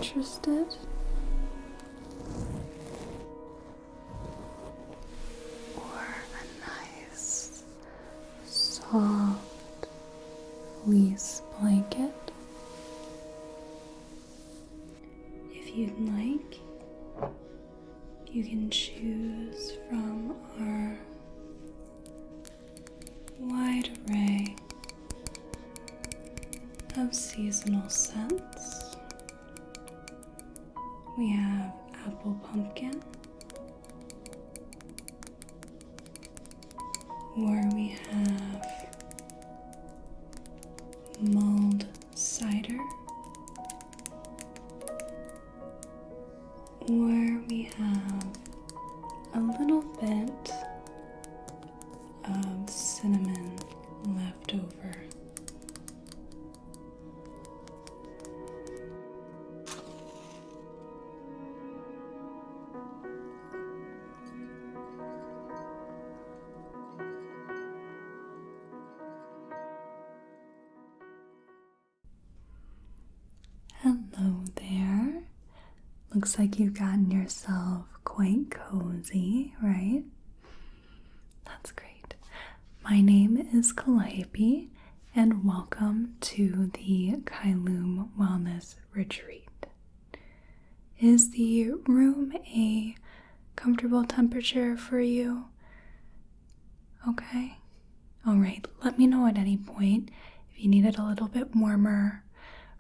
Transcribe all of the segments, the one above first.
interested? Or a nice, soft fleece blanket? If you'd like, you can choose from our wide array of seasonal scents. We have apple pumpkin, or we have mulled cider, or we have a little bit of cinnamon left over. Hello there. Looks like you've gotten yourself quite cozy, right? That's great. My name is Calliope, and welcome to the Caelum Wellness Retreat. Is the room a comfortable temperature for you? Okay. All right. Let me know at any point if you need it a little bit warmer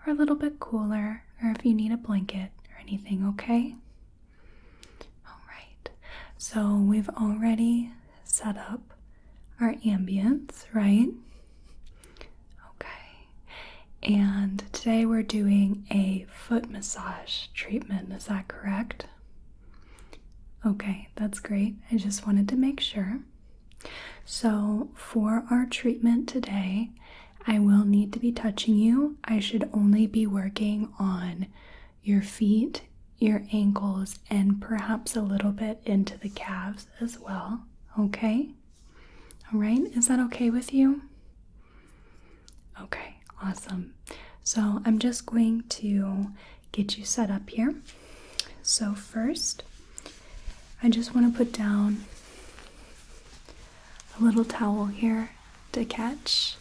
or a little bit cooler, or if you need a blanket or anything, okay? All right. So we've already set up our ambience, right? Okay. And today we're doing a foot massage treatment. Is that correct? Okay, that's great. I just wanted to make sure. So for our treatment today, I will need to be touching you. I should only be working on your feet, your ankles, and perhaps a little bit into the calves as well. Okay? All right, is that okay with you? Okay, awesome. So I'm just going to get you set up here. So first, I just want to put down a little towel here to catch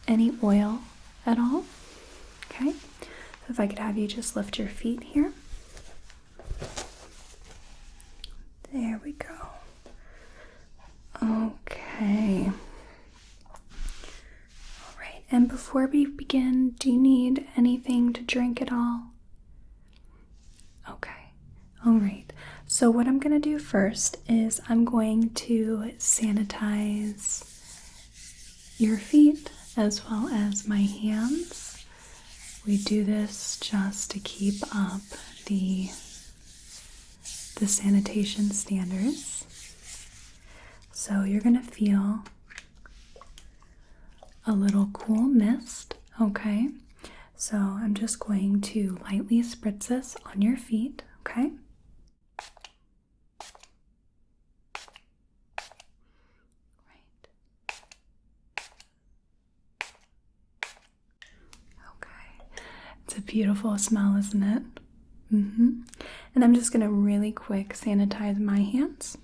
any oil at all. Okay, so if I could have you just lift your feet here. There we go. Okay. All right, and before we begin, do you need anything to drink at all? Okay. All right. So what I'm going to do first is I'm going to sanitize your feet as well as my hands. We do this just to keep up the sanitation standards. So you're going to feel a little cool mist, okay? So I'm just going to lightly spritz this on your feet, okay? It's a beautiful smell, isn't it? And I'm just going to really quick sanitize my hands.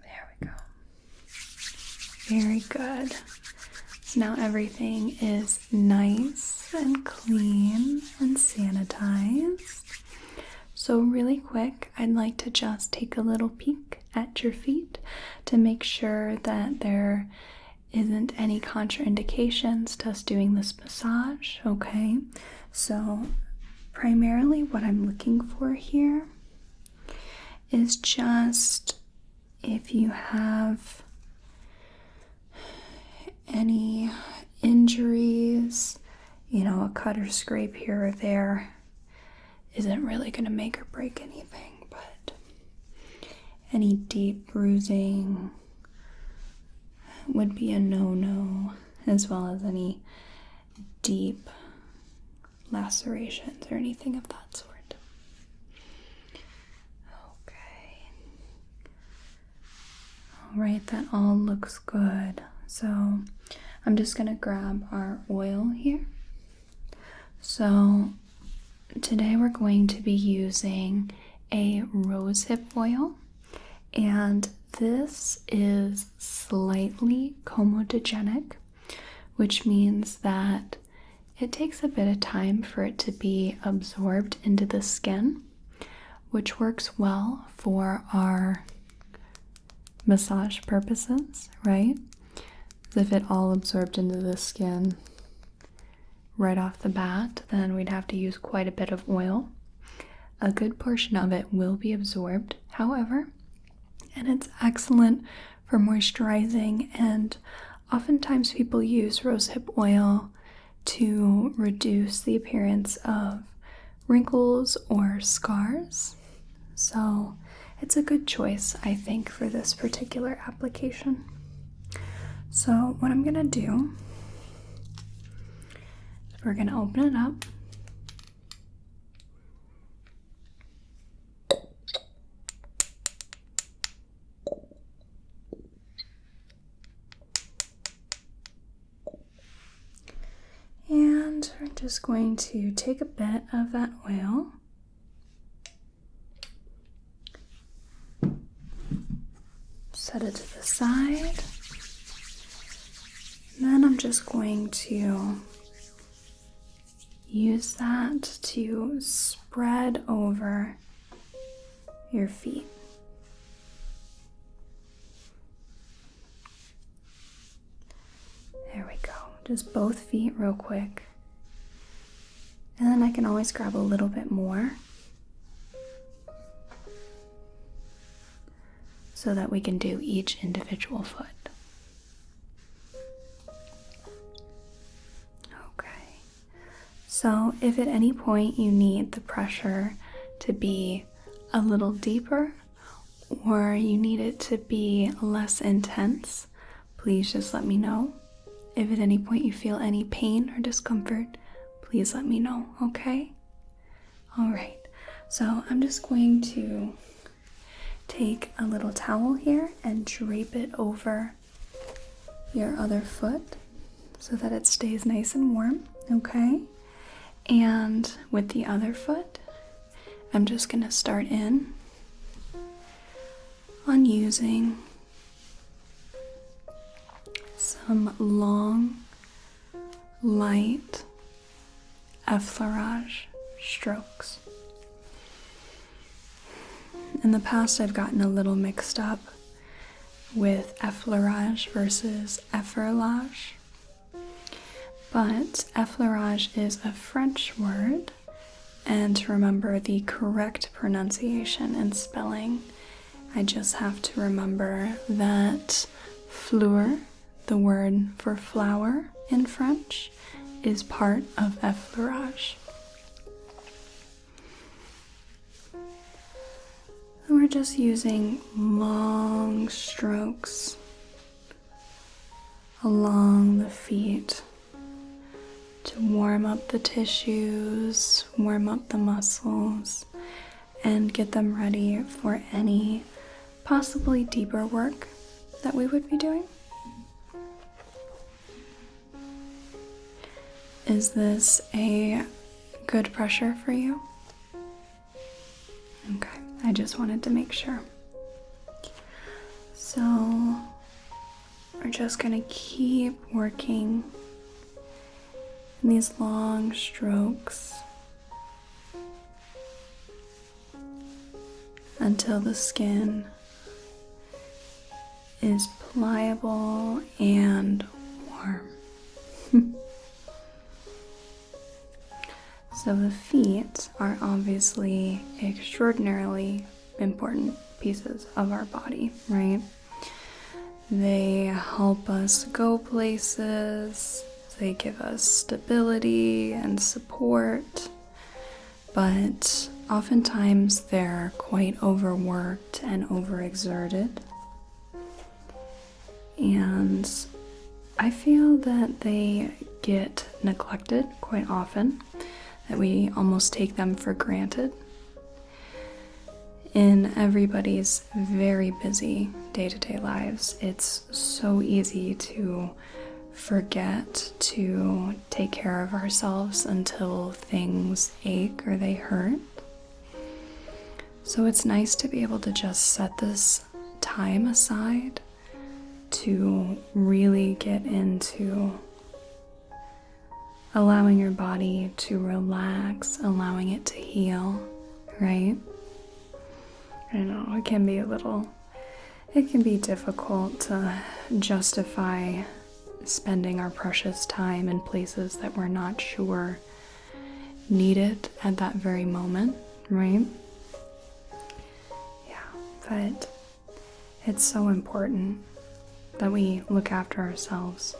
There we go. Very good. So now everything is nice and clean and sanitized. So really quick, I'd like to just take a little peek at your feet to make sure that there isn't any contraindications to us doing this massage, okay? So primarily what I'm looking for here is just if you have any injuries, a cut or scrape here or there isn't really going to make or break anything, but any deep bruising would be a no-no, as well as any deep lacerations or anything of that sort. Okay. All right, that all looks good. So I'm just going to grab our oil here. So today we're going to be using a rosehip oil, and this is slightly comedogenic, which means that it takes a bit of time for it to be absorbed into the skin, which works well for our massage purposes, right? If it all absorbed into the skin right off the bat, then we'd have to use quite a bit of oil. A good portion of it will be absorbed, however, and it's excellent for moisturizing, and oftentimes people use rosehip oil to reduce the appearance of wrinkles or scars. So it's a good choice, I think, for this particular application. So what I'm gonna do is we're gonna open it up. And we're just going to take a bit of that oil, set it to the side, and then I'm just going to use that to spread over your feet. There we go. Just both feet real quick. And then I can always grab a little bit more so that we can do each individual foot. Okay. So if at any point you need the pressure to be a little deeper or you need it to be less intense, please just let me know. If at any point you feel any pain or discomfort, please let me know, okay? All right, so I'm just going to take a little towel here and drape it over your other foot so that it stays nice and warm, okay? And with the other foot, I'm just gonna start in on using some long, light effleurage strokes. In the past, I've gotten a little mixed up with effleurage versus efferlage, but effleurage is a French word, and to remember the correct pronunciation and spelling, I just have to remember that fleur, the word for flower in French, is part of effleurage. And we're just using long strokes along the feet to warm up the tissues, warm up the muscles, and get them ready for any possibly deeper work that we would be doing. Is this a good pressure for you? Okay, I just wanted to make sure. So we're just gonna keep working in these long strokes until the skin is pliable and warm. So the feet are obviously extraordinarily important pieces of our body, right? They help us go places, they give us stability and support, but oftentimes they're quite overworked and overexerted. And I feel that they get neglected quite often, that we almost take them for granted. In everybody's very busy day-to-day lives, it's so easy to forget to take care of ourselves until things ache or they hurt. So it's nice to be able to just set this time aside to really get into allowing your body to relax, allowing it to heal, right? I know it can be difficult to justify spending our precious time in places that we're not sure need it at that very moment, right? Yeah, but it's so important that we look after ourselves,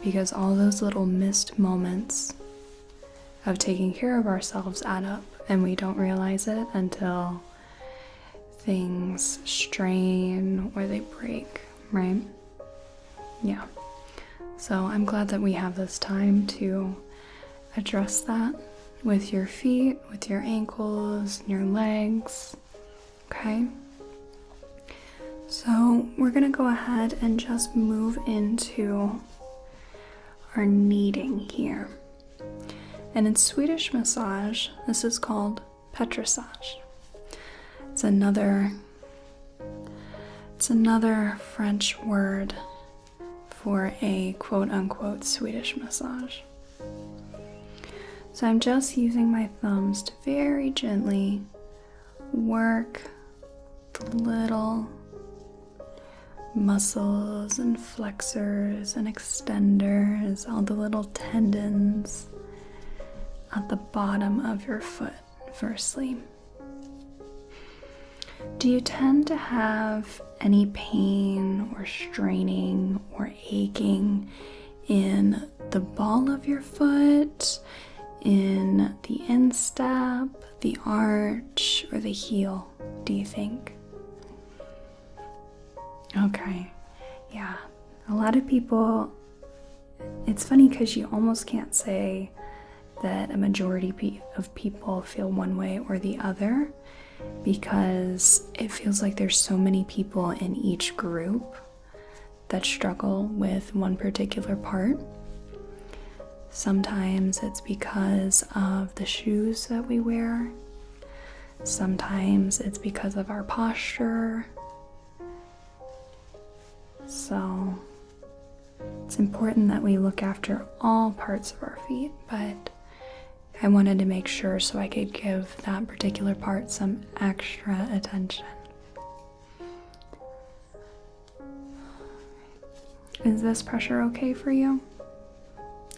because all those little missed moments of taking care of ourselves add up, and we don't realize it until things strain or they break, right? Yeah. So I'm glad that we have this time to address that with your feet, with your ankles, your legs, okay? So we're gonna go ahead and just move into our kneading here. And in Swedish massage, this is called petrissage. It's another French word for a quote-unquote Swedish massage. So I'm just using my thumbs to very gently work the little muscles and flexors and extenders, all the little tendons at the bottom of your foot, firstly. Do you tend to have any pain or straining or aching in the ball of your foot, in the instep, the arch, or the heel, do you think? Okay, yeah. A lot of people, it's funny because you almost can't say that a majority of people feel one way or the other, because it feels like there's so many people in each group that struggle with one particular part. Sometimes it's because of the shoes that we wear. Sometimes it's because of our posture. So it's important that we look after all parts of our feet, but I wanted to make sure so I could give that particular part some extra attention. Is this pressure okay for you?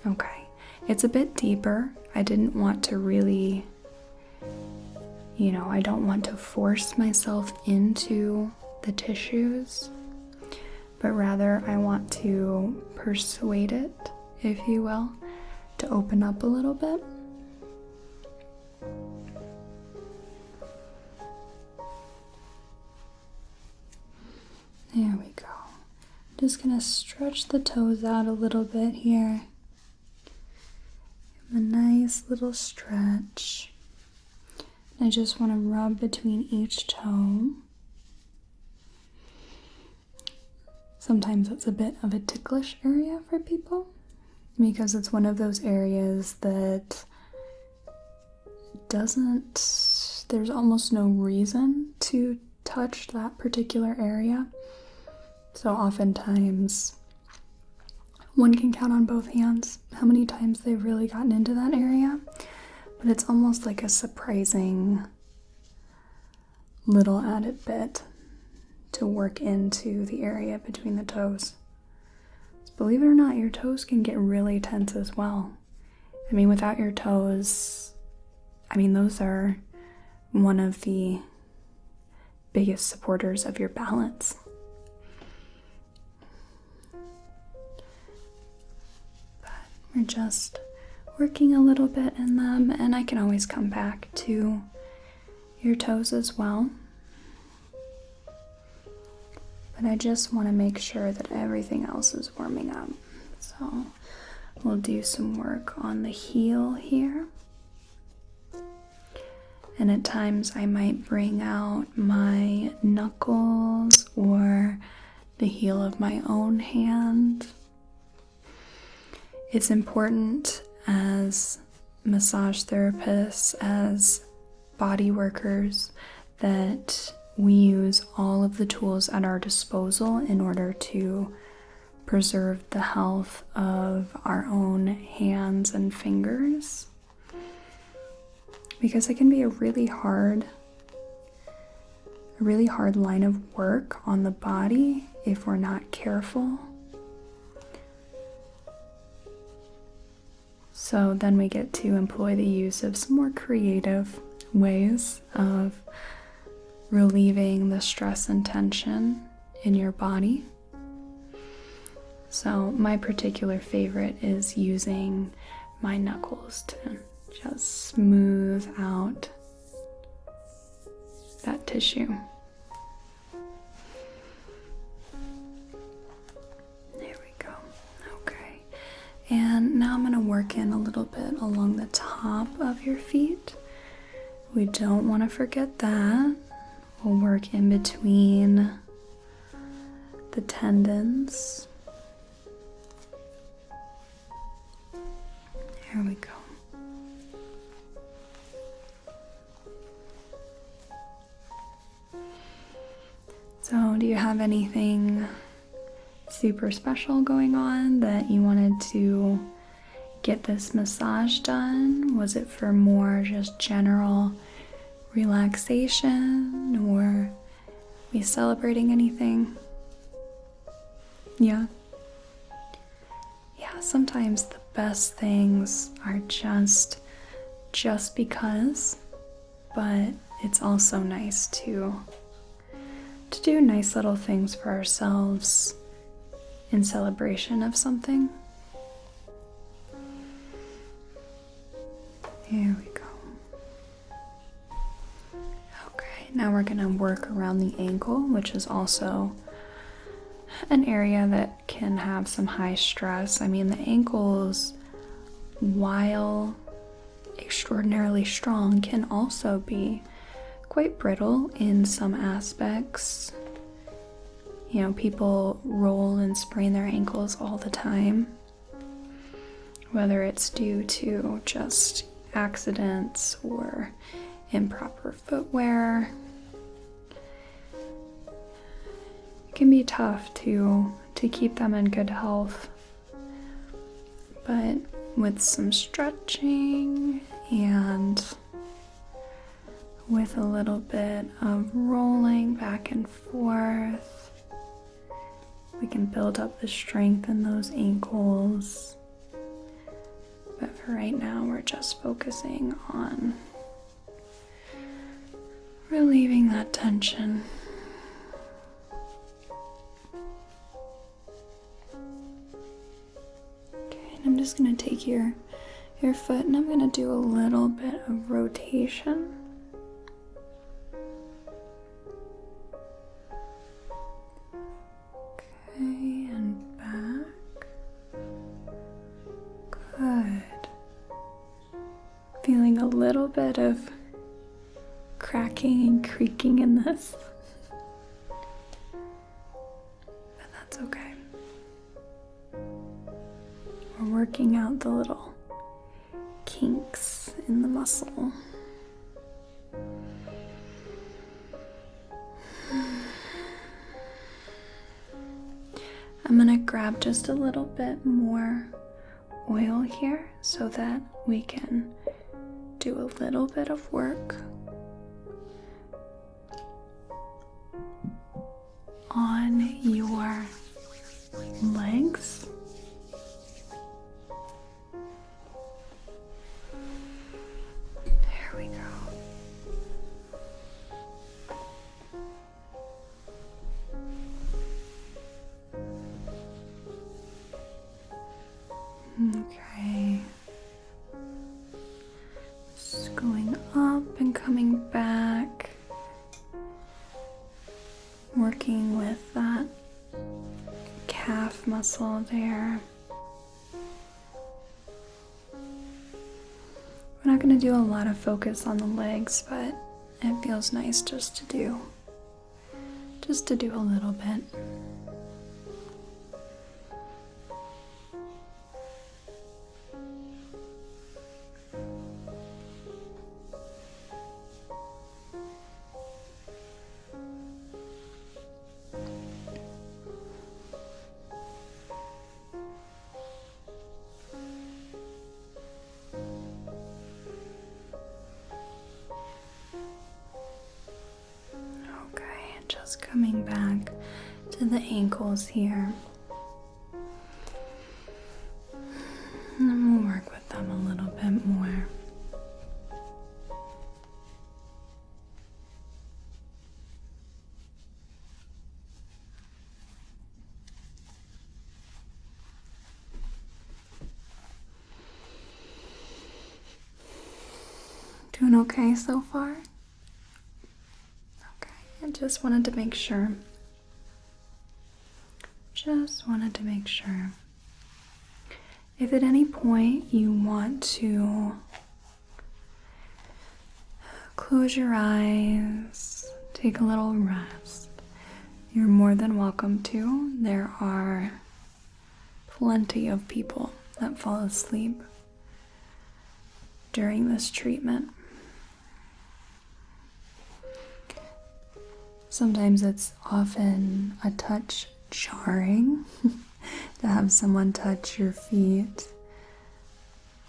Okay. It's a bit deeper. I didn't want to really, I don't want to force myself into the tissues, but rather I want to persuade it, if you will, to open up a little bit. There we go. Just gonna stretch the toes out a little bit here. Give 'em a nice little stretch. I just want to rub between each toe. Sometimes it's a bit of a ticklish area for people because it's one of those areas that there's almost no reason to touch that particular area. So oftentimes one can count on both hands how many times they've really gotten into that area, but it's almost like a surprising little added bit to work into the area between the toes. Believe it or not, your toes can get really tense as well. Without your toes, those are one of the biggest supporters of your balance. But we're just working a little bit in them, and I can always come back to your toes as well. But I just want to make sure that everything else is warming up. So we'll do some work on the heel here. And at times I might bring out my knuckles or the heel of my own hand. It's important as massage therapists, as body workers, that we use all of the tools at our disposal in order to preserve the health of our own hands and fingers. Because it can be a really hard line of work on the body if we're not careful. So then we get to employ the use of some more creative ways of relieving the stress and tension in your body. So my particular favorite is using my knuckles to just smooth out that tissue. There we go. Okay. And now I'm going to work in a little bit along the top of your feet. We don't want to forget that. We'll work in between the tendons. There we go. So, do you have anything super special going on that you wanted to get this massage done? Was it for more just general relaxation, or are we celebrating anything? Yeah, sometimes the best things are just because, but it's also nice to do nice little things for ourselves in celebration of something. Here we go. Okay, now we're gonna work around the ankle, which is also an area that can have some high stress. I mean, the ankles, while extraordinarily strong, can also be quite brittle in some aspects. You know, people roll and sprain their ankles all the time, whether it's due to just accidents or improper footwear. It can be tough to keep them in good health, but with some stretching and with a little bit of rolling back and forth, we can build up the strength in those ankles. But for right now, we're just focusing on relieving that tension. Okay, and I'm just going to take your foot and I'm going to do a little bit of rotation. Okay, and back. Good. Feeling a little bit of cracking and creaking in this, but that's okay. We're working out the little kinks in the muscle. I'm gonna grab just a little bit more oil here so that we can do a little bit of work on your legs. There we go. Okay. Just going up and coming back. Working with that calf muscle there. We're not going to do a lot of focus on the legs, but it feels nice just to do a little bit. coming back to the ankles here. And we'll work with them a little bit more. Doing okay so far? Okay, I just wanted to make sure. If at any point you want to close your eyes, take a little rest, you're more than welcome to. There are plenty of people that fall asleep during this treatment. Sometimes it's often a touch jarring to have someone touch your feet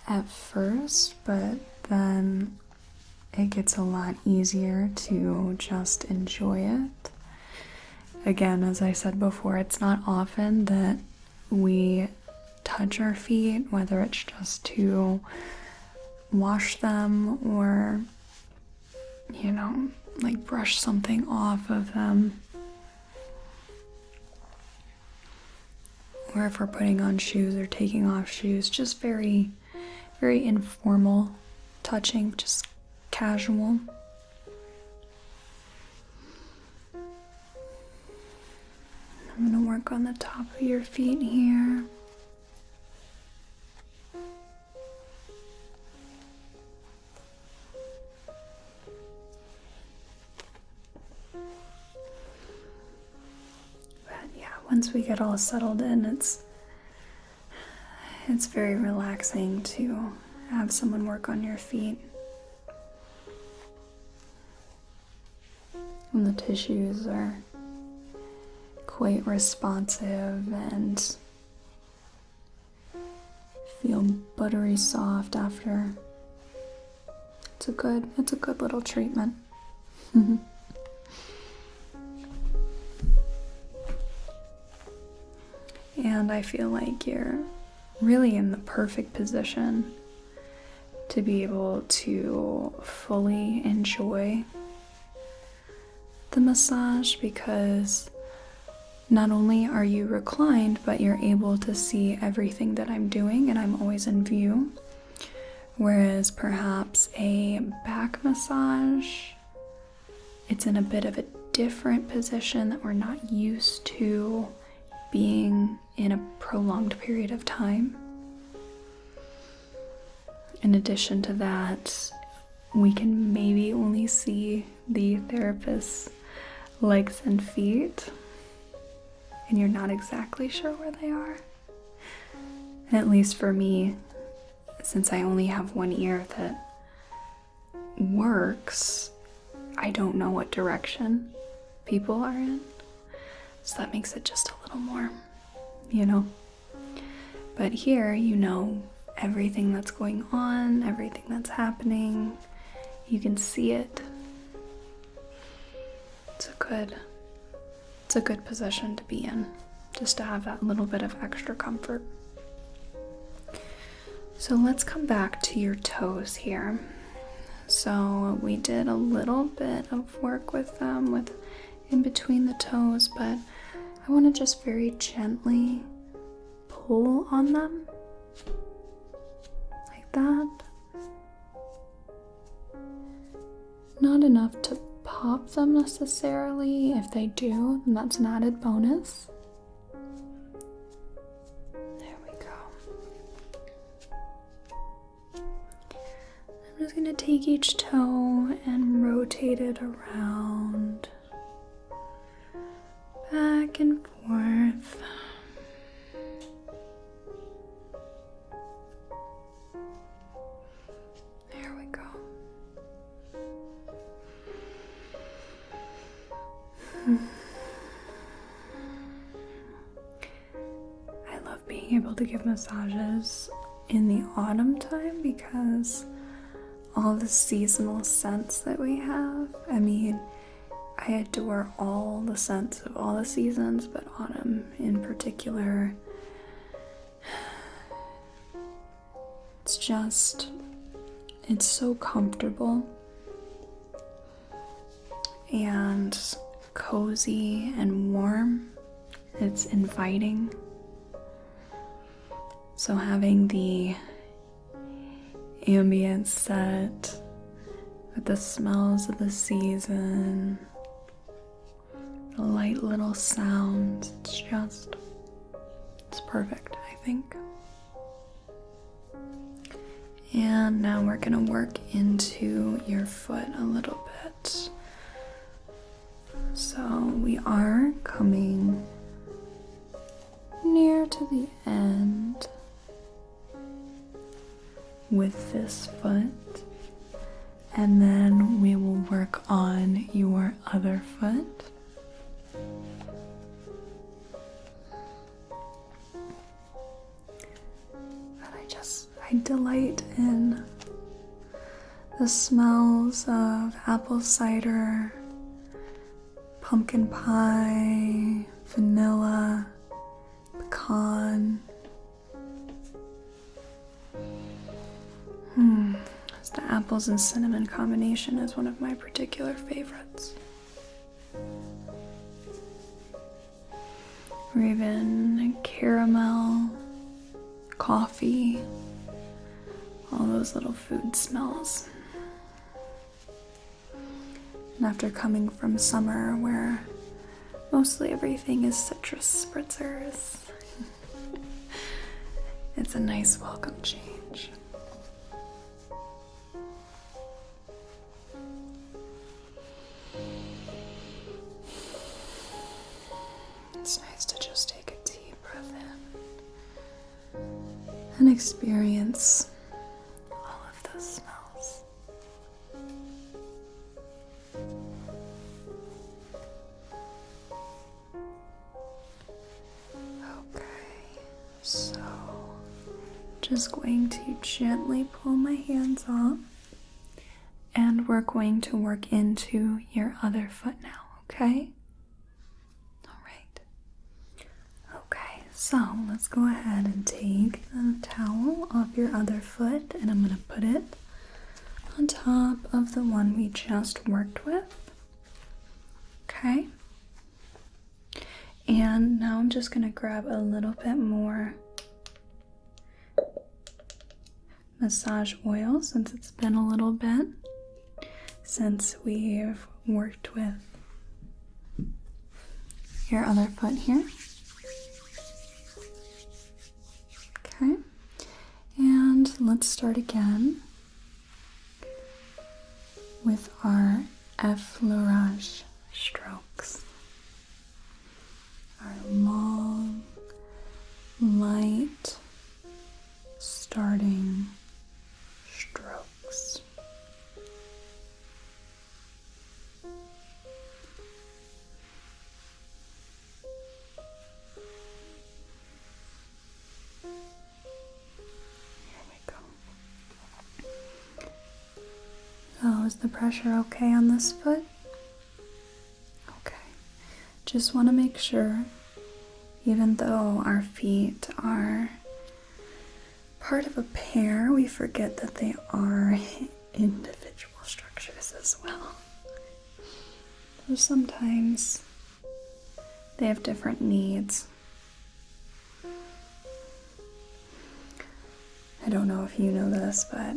at first, but then it gets a lot easier to just enjoy it. Again, as I said before, it's not often that we touch our feet, whether it's just to wash them or, like brush something off of them. Or if we're putting on shoes or taking off shoes, just very, very informal touching, just casual. I'm going to work on the top of your feet here. Once we get all settled in, it's very relaxing to have someone work on your feet. And the tissues are quite responsive and feel buttery soft after. It's a good little treatment. And I feel like you're really in the perfect position to be able to fully enjoy the massage, because not only are you reclined, but you're able to see everything that I'm doing and I'm always in view. Whereas perhaps a back massage, it's in a bit of a different position that we're not used to being in a prolonged period of time. In addition to that, we can maybe only see the therapist's legs and feet, and you're not exactly sure where they are. And at least for me, since I only have one ear that works, I don't know what direction people are in. So that makes it just a little more, But here, everything that's going on, everything that's happening. You can see it. It's a good position to be in, just to have that little bit of extra comfort. So let's come back to your toes here. So we did a little bit of work with them, with in between the toes, but I want to just very gently pull on them, like that. Not enough to pop them necessarily. If they do, then that's an added bonus. There we go. I'm just going to take each toe and rotate it around, back and forth. There we go. I love being able to give massages in the autumn time because all the seasonal scents that we have. I adore all the scents of all the seasons, but autumn in particular. It's so comfortable and cozy and warm. It's inviting. So having the ambience set with the smells of the season, the light little sounds, it's perfect, I think. And now we're gonna work into your foot a little bit. So we are coming near to the end with this foot, and then we will work on your other foot. I delight in the smells of apple cider, pumpkin pie, vanilla, pecan. The apples and cinnamon combination is one of my particular favorites. Or even caramel, coffee, all those little food smells. And after coming from summer where mostly everything is citrus spritzers, it's a nice welcome change. It's nice to just take a deep breath in and experience all of those smells. Okay, so just going to gently pull my hands off, and we're going to work into your other foot now, okay? So let's go ahead and take the towel off your other foot, and I'm going to put it on top of the one we just worked with. Okay. And now I'm just going to grab a little bit more massage oil, since it's been a little bit since we've worked with your other foot here. Okay, and let's start again with our effleurage strokes. Our long, light, starting strokes. Oh, is the pressure okay on this foot? Okay. Just want to make sure, even though our feet are part of a pair, we forget that they are individual structures as well. So sometimes they have different needs. I don't know if you know this, but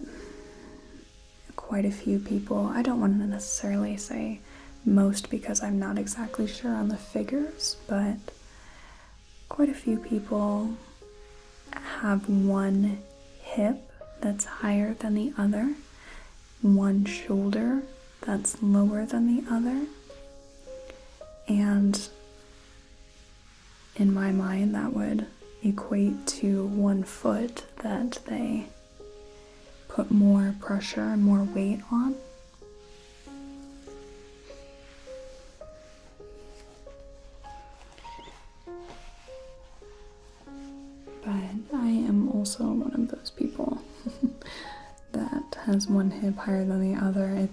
quite a few people, I don't want to necessarily say most because I'm not exactly sure on the figures, but quite a few people have one hip that's higher than the other, one shoulder that's lower than the other, and in my mind that would equate to one foot that they put more pressure and more weight on. But I am also one of those people that has one hip higher than the other.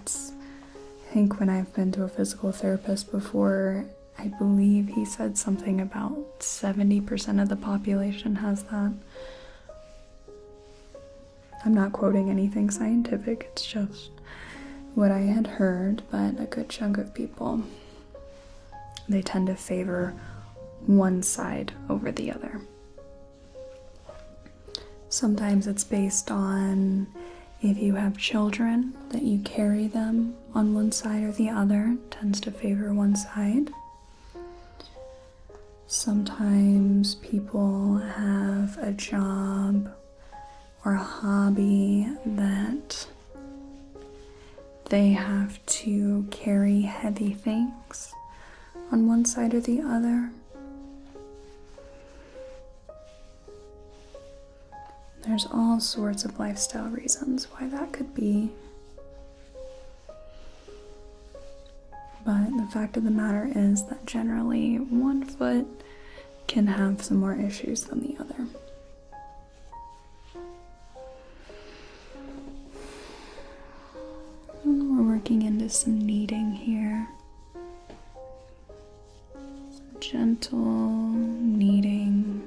think when I've been to a physical therapist before, I believe he said something about 70% of the population has that. I'm not quoting anything scientific, it's just what I had heard, but a good chunk of people, they tend to favor one side over the other. Sometimes it's based on if you have children, that you carry them on one side or the other, tends to favor one side. Sometimes people have a job or a hobby that they have to carry heavy things on one side or the other. There's all sorts of lifestyle reasons why that could be. But the fact of the matter is that generally one foot can have some more issues than the other. And we're working into some kneading here. Some gentle kneading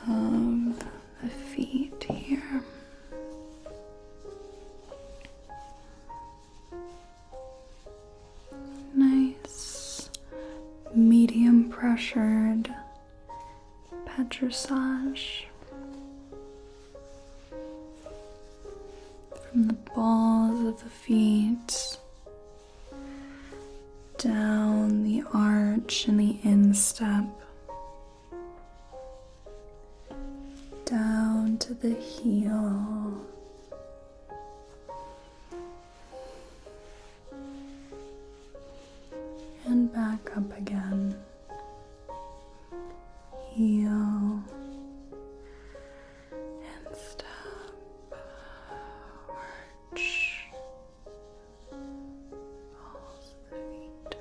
of the feet here. Nice medium pressured pet dressage from the balls of the feet down the arch and the instep, down to the heel, and back up again. Heel and step, arch, balls of the feet.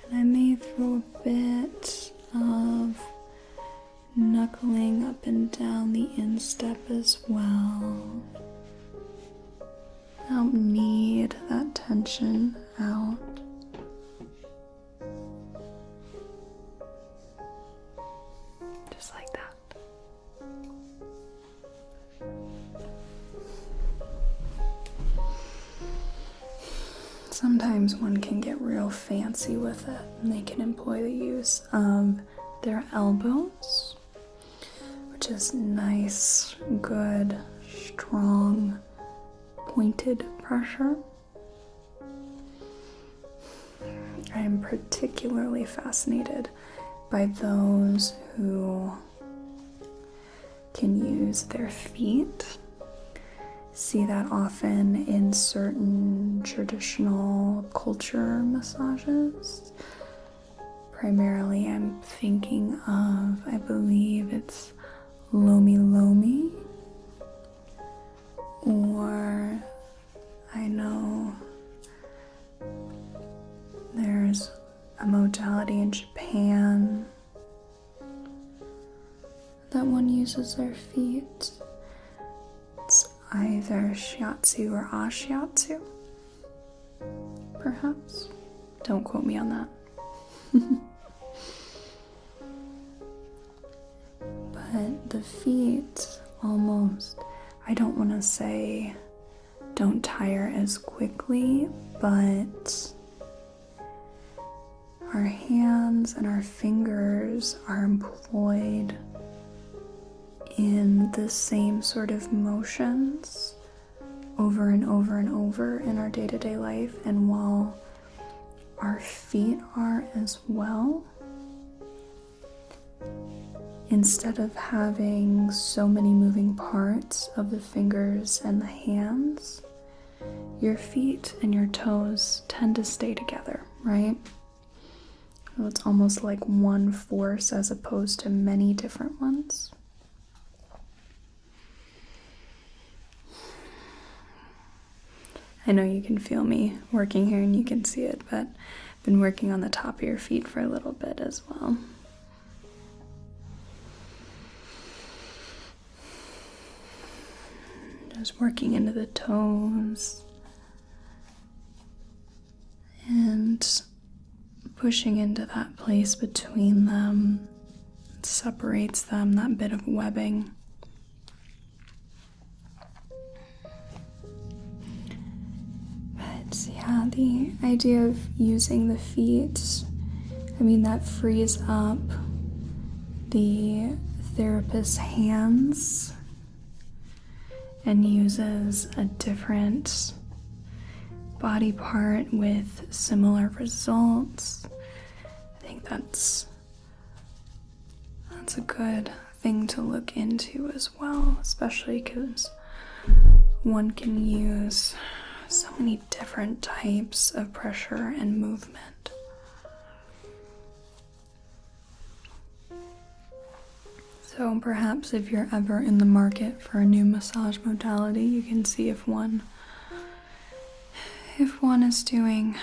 And I may throw a bit of knuckling up and down the instep as well. Help knead that tension out. Just like that. Sometimes one can get real fancy with it, and they can employ the use of their elbows, which is nice, good, strong, pointed pressure. I am particularly fascinated by those who can use their feet. See that often in certain traditional culture massages. Primarily I'm thinking of, I believe it's Lomi Lomi, or I know there's a modality in Japan that one uses their feet. It's either shiatsu or ashiatsu, perhaps. Don't quote me on that. But the feet almost, I don't want to say don't tire as quickly, but our hands and our fingers are employed in the same sort of motions over and over and over in our day-to-day life, and while our feet are as well, instead of having so many moving parts of the fingers and the hands, your feet and your toes tend to stay together, right? So it's almost like one force as opposed to many different ones. I know you can feel me working here and you can see it, but I've been working on the top of your feet for a little bit as well. Just working into the toes and pushing into that place between them. It separates them, that bit of webbing. But yeah, the idea of using the feet, that frees up the therapist's hands and uses a different body part with similar results. I think that's a good thing to look into as well, especially because one can use so many different types of pressure and movement. So perhaps if you're ever in the market for a new massage modality, you can see if one is doing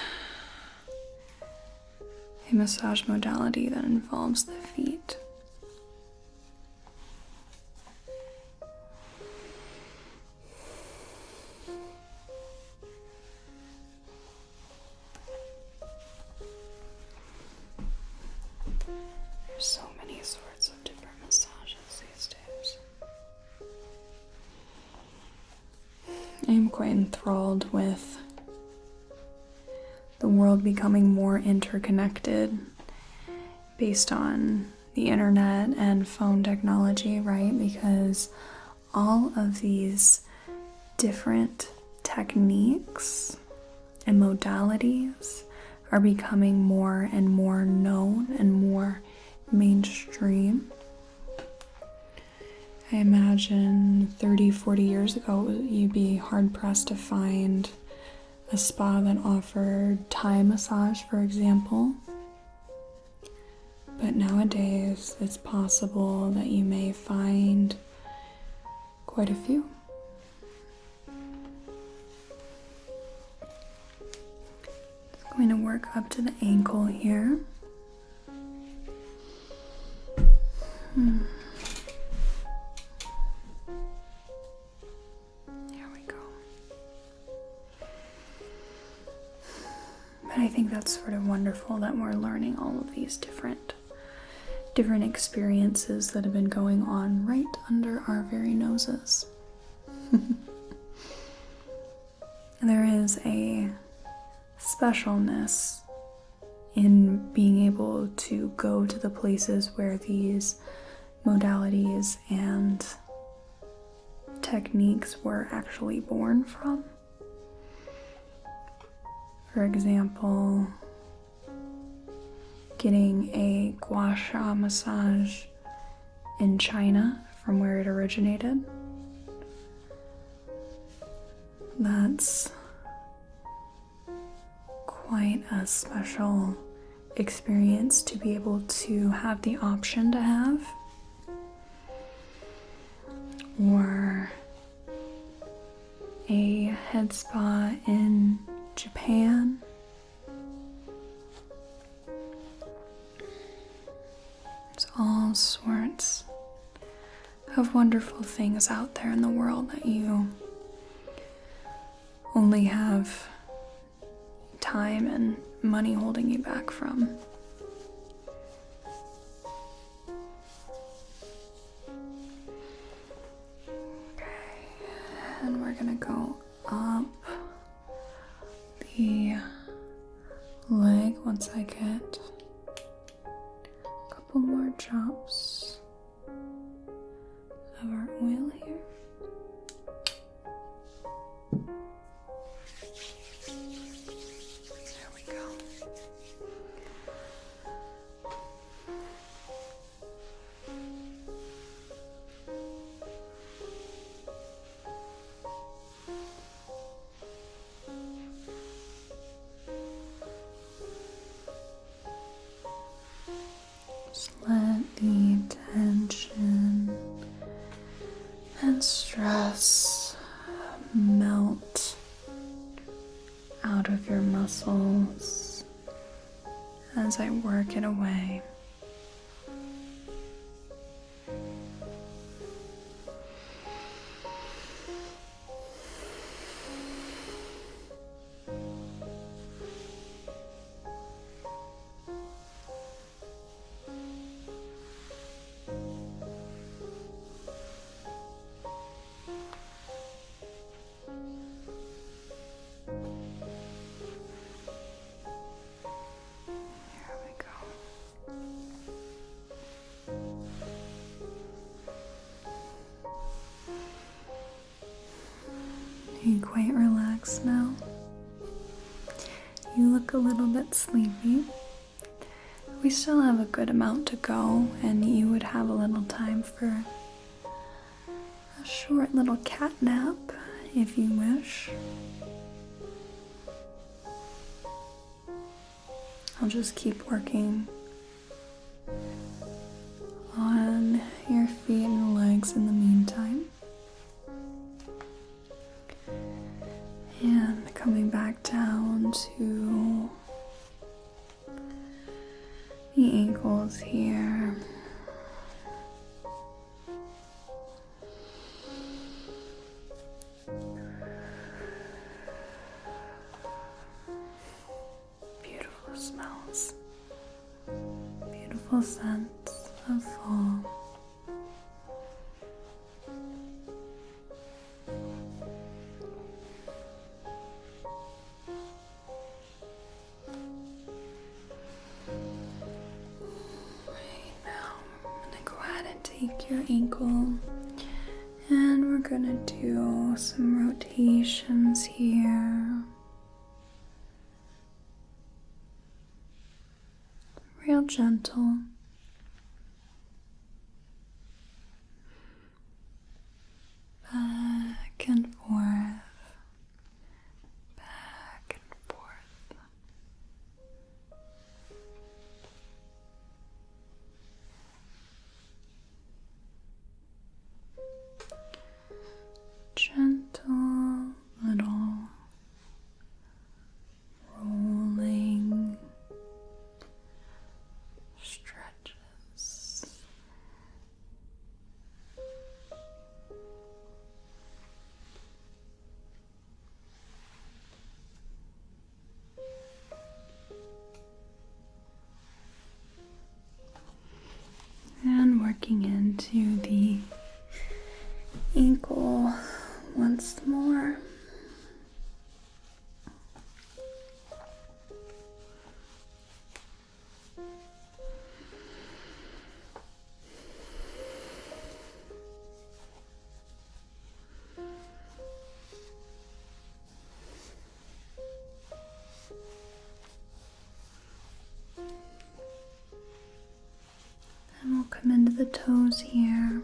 a massage modality that involves the feet. There's so many sorts of different massages these days. I am quite enthralled with the world becoming more interconnected based on the internet and phone technology, right? Because all of these different techniques and modalities are becoming more and more known and more mainstream. I imagine 30, 40 years ago, you'd be hard-pressed to find a spa that offered Thai massage, for example. But nowadays, it's possible that you may find quite a few. Just going to work up to the ankle here. There we go. But I think that's sort of wonderful that we're learning all of these different experiences that have been going on right under our very noses. There is a specialness in being able to go to the places where these modalities and techniques were actually born from. For example, getting a gua sha massage in China from where it originated. That's quite a special experience to be able to have the option to have. Or a head spa in Japan. There's all sorts of wonderful things out there in the world that you only have time and money holding you back from. And we're gonna go up the leg once I get a couple more drops of our oil here. There we go. Just let the tension and stress melt out of your muscles as I work it away. You look a little bit sleepy. We still have a good amount to go, and you would have a little time for a short little cat nap if you wish. I'll just keep working on your feet and legs in the meantime. And coming back down to the ankles here. Beautiful smells, beautiful scents of fall. Take your ankle, and we're gonna do some rotations here. Real gentle. Back and forth. Back and forth. Gentle little rolling stretches. And working into the ankle once more. Then we'll come into the toes here.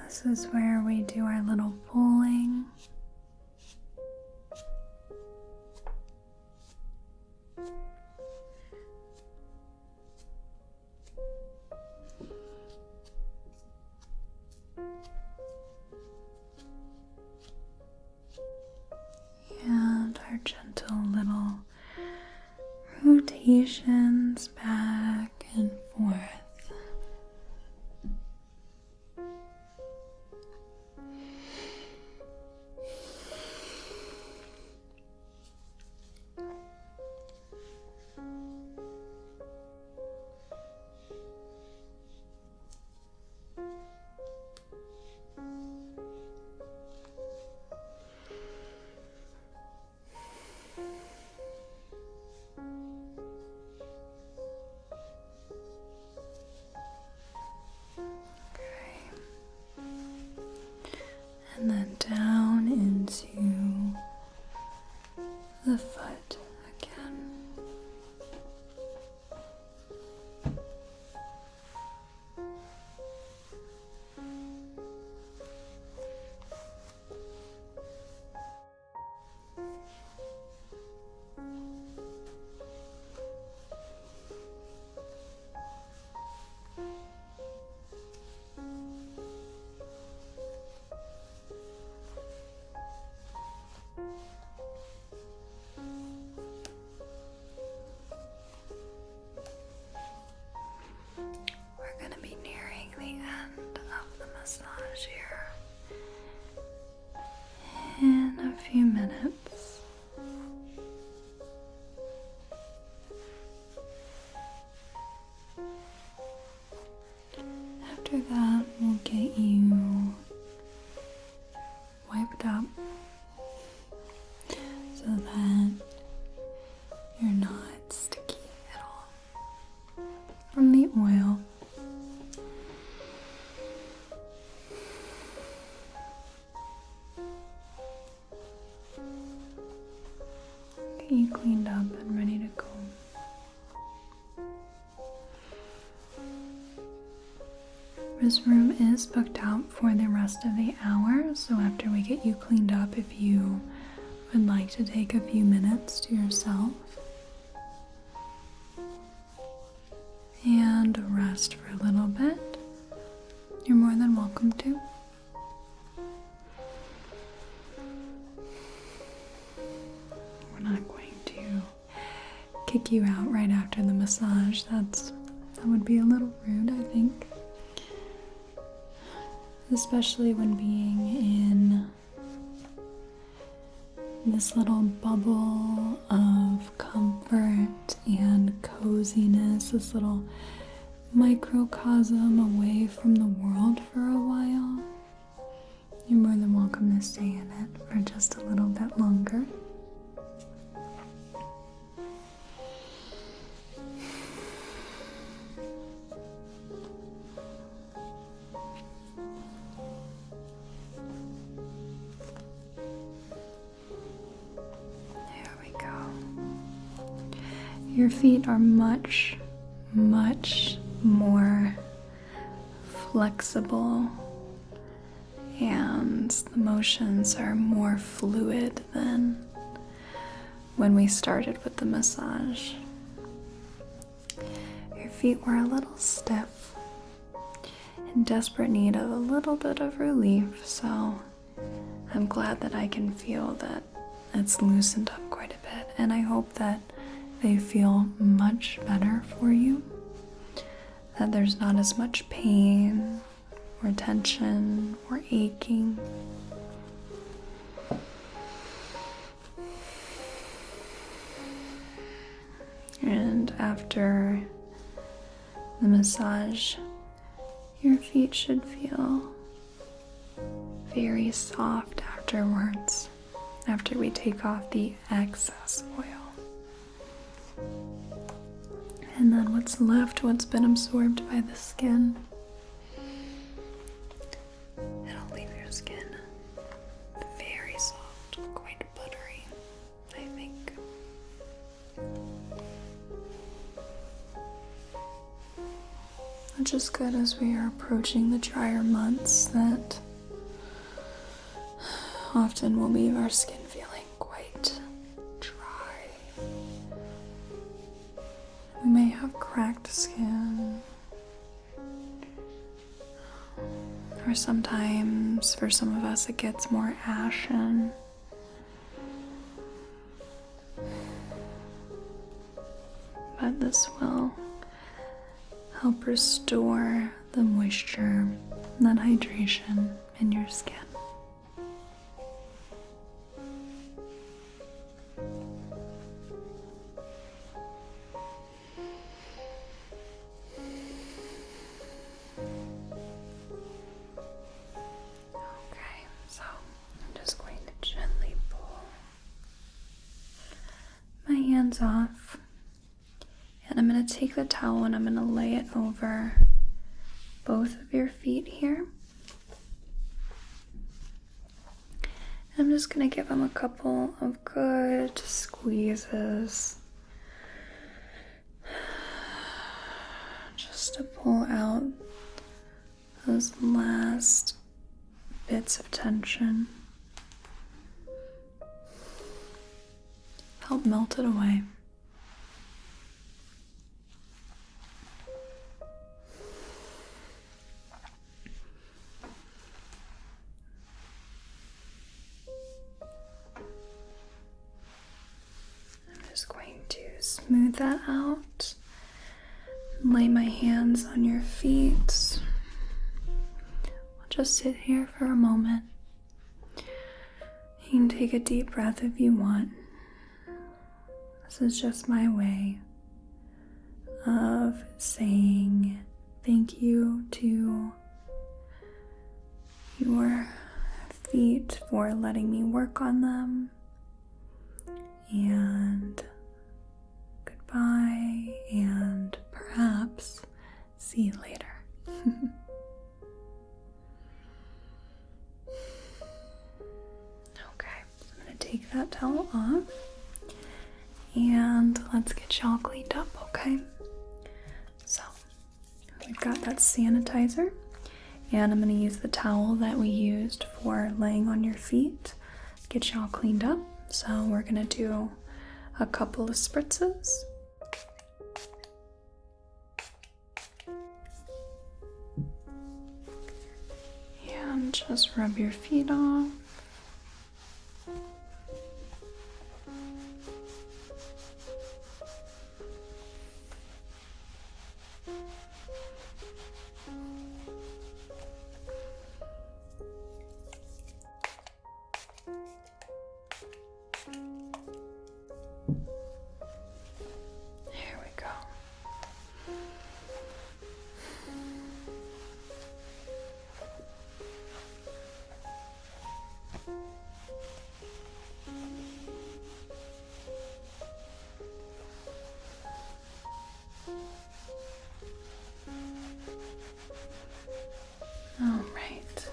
This is where we do our little pulling. And our gentle little rotations back and forth. And then down into the foot again. get you cleaned up and ready to go. This room is booked out for the rest of the hour, so after we get you cleaned up, if you would like to take a few minutes to yourself and rest for a little bit, you're more than welcome to. We're not going to kick you out right after the massage. That would be a little rude, I think. Especially when being in this little bubble of comfort and coziness, this little microcosm away from the world for a while. You're more than welcome to stay in it for just a little bit longer. Your feet are much, much more flexible, and the motions are more fluid than when we started with the massage. Your feet were a little stiff, in desperate need of a little bit of relief, so I'm glad that I can feel that it's loosened up quite a bit, and I hope that they feel much better for you, that there's not as much pain or tension or aching. And after the massage, your feet should feel very soft afterwards, after we take off the excess oil. And then what's left, what's been absorbed by the skin, it'll leave your skin very soft, quite buttery, I think. Which is good as we are approaching the drier months that often will leave our skin feeling quite dry. We may have cracked skin, or sometimes for some of us it gets more ashen. But this will help restore the moisture and that hydration in your skin. Off, and I'm going to take the towel and I'm going to lay it over both of your feet here. And I'm just going to give them a couple of good squeezes just to pull out those last bits of tension. Help melt it away. I'm just going to smooth that out. Lay my hands on your feet. I'll just sit here for a moment. You can take a deep breath if you want. This is just my way of saying thank you to your feet for letting me work on them, and goodbye, and perhaps see you later. Okay, so I'm going to take that towel off. and let's get y'all cleaned up, okay? So, we've got that sanitizer, and I'm going to use the towel that we used for laying on your feet. Get y'all cleaned up. So we're going to do a couple of spritzes. And just rub your feet off. There we go. All right.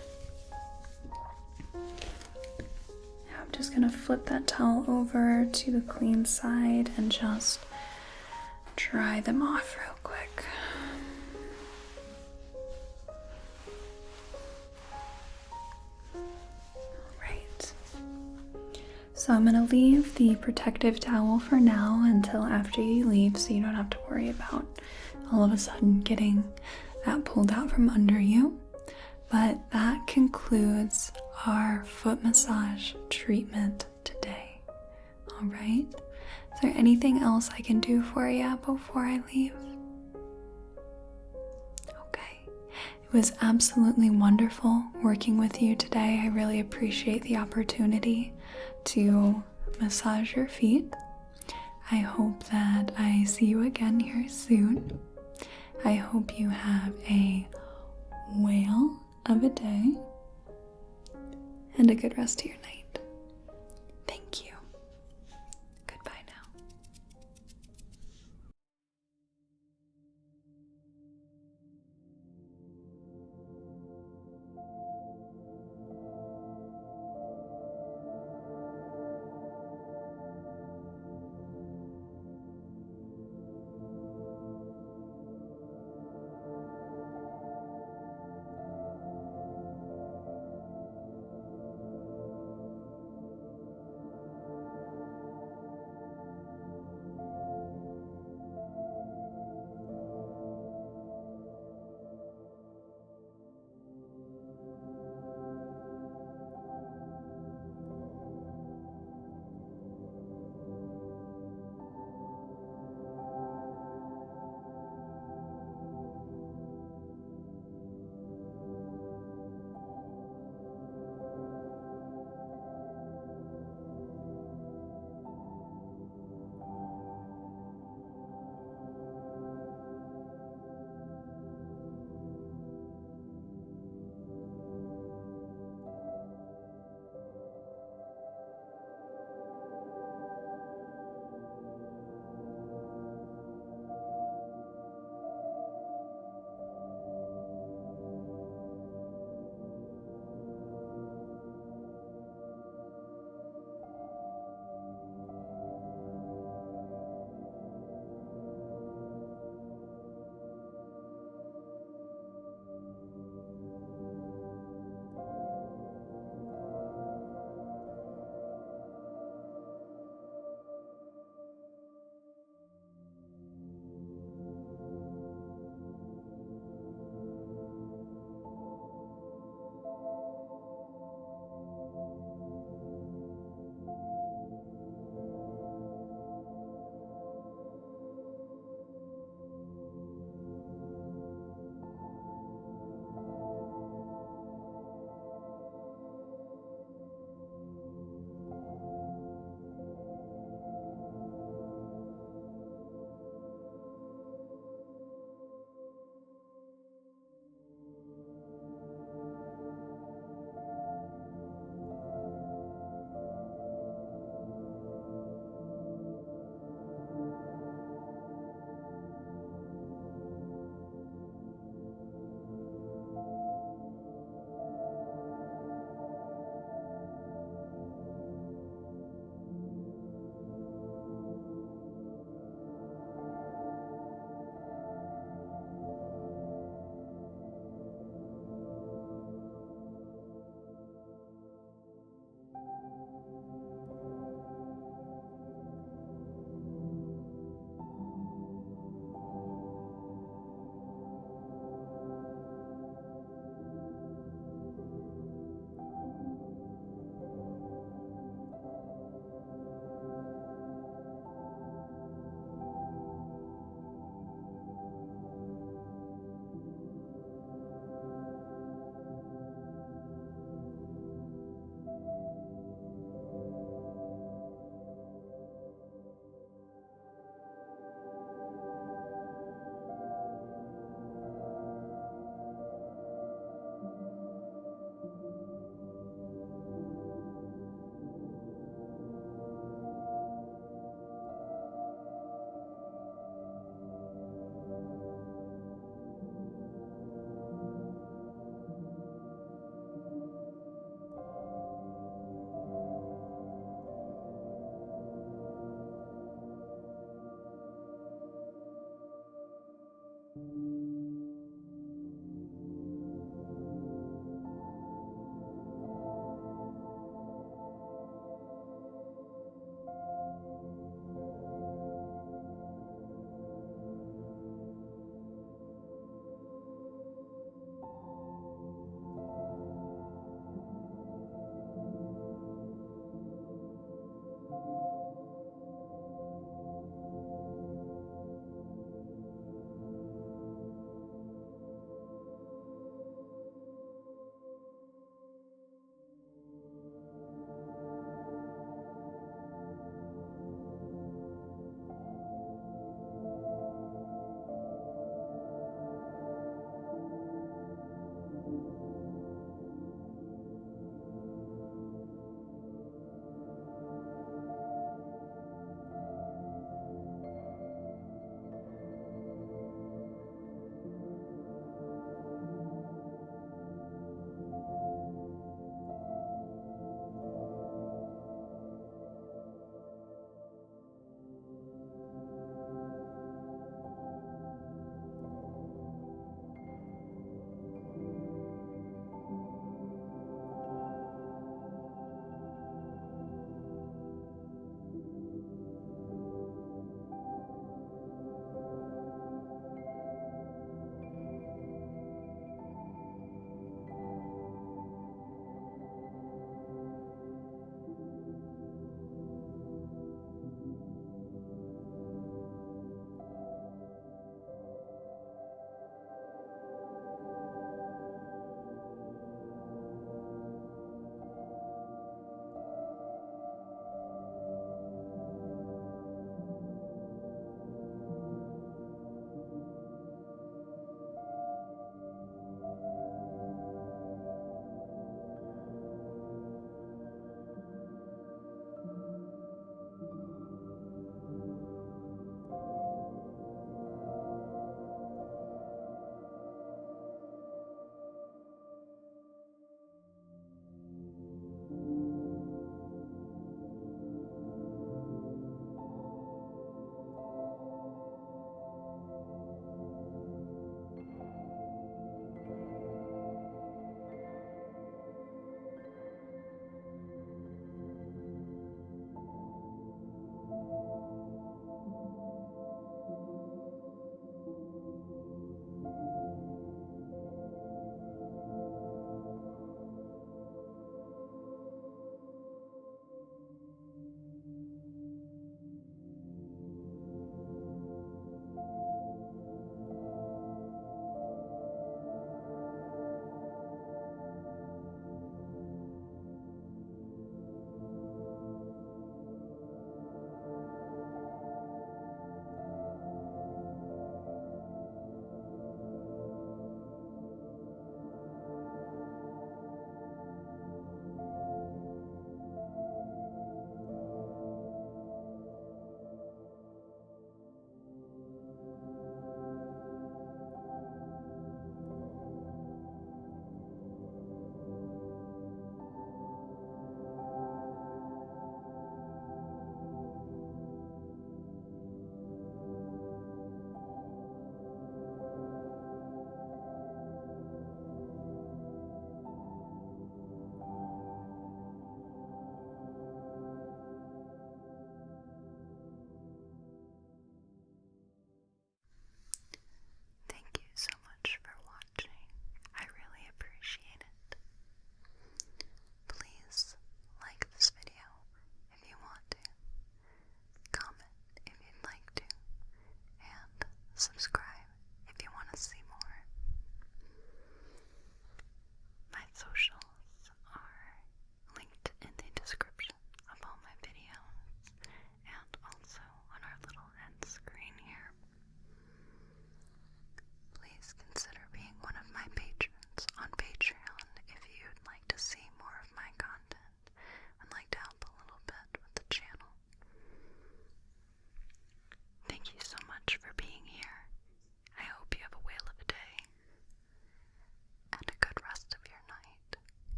Now I'm just going to flip that towel over to the clean side and just dry them off real quick. All right. So I'm going to leave the protective towel for now until after you leave, so you don't have to worry about all of a sudden getting that pulled out from under you. But that concludes our foot massage treatment today. All right? Is there anything else I can do for you before I leave? Okay. It was absolutely wonderful working with you today. I really appreciate the opportunity to massage your feet. I hope that I see you again here soon. I hope you have a whale of a day and a good rest of your night. Thank you. Goodbye now.